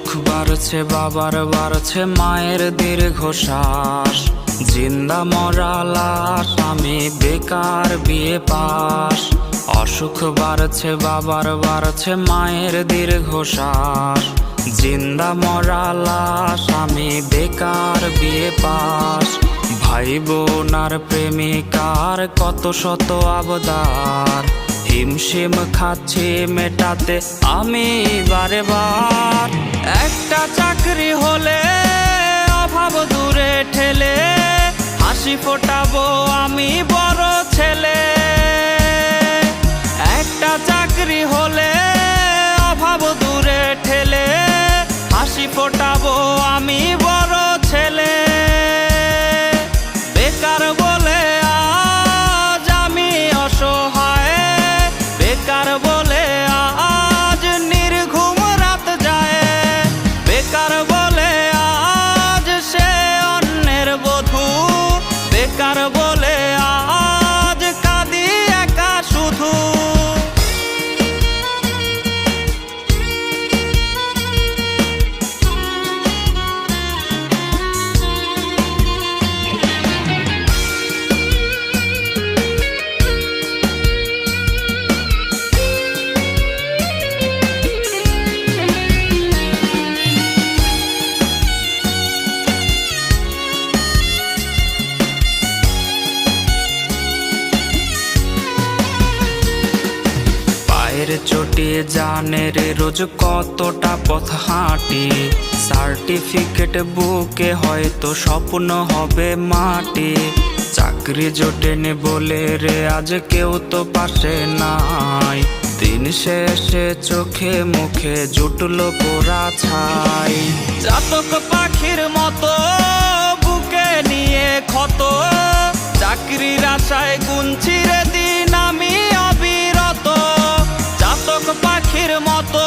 অসুখ বাড়ছে বাবার বাড়ছে মায়ের দীর্ঘশ্বাস, জিন্দা মরা লাশ আমি বেকার বিয়ে পাস। অসুখ বাড়ছে বাবার বাড়ছে মায়ের দীর্ঘশ্বাস, জিন্দা মরা লাশ আমি বেকার বিয়ে পাস। ভাই বোন আর প্রেমিকার কত শত আবদার, হিমশিম খাচ্ছি মেটাতে আমি বারে বার। একটা চাকরি হলে অভাব দূরে ঠেলে, হাসি ফোটাবো আমি বড় ছেলে। একটা চাকরি হলে অভাব দূরে ঠেলে, হাসি ফোটাবো আমি বড় ছেলে। বেকার বলে আজ আমি অসহায়, বেকার বলে আজ নির্ঘুম রাত যায়, বেকার বলে আজ সে অন্যের বধূ, বেকার বলে আজ কাঁদি একা শুধু। চটি জানের রোজ কতটা পথ হাঁটি, সার্টিফিকেট বুকে হয়তো স্বপ্ন হবে মাটি। চাকরি জোটেনি বলে রে আজ কেউ তো পাশে নাই, দিন শেষে চোখে মুখে জুটলো পোড়া ছাই। চাতক পাখির মতো বুকে নিয়ে ক্ষত, চাকরির আশায় গুনছি রে দিন আমি অবিরত। চাতক পাখির মতো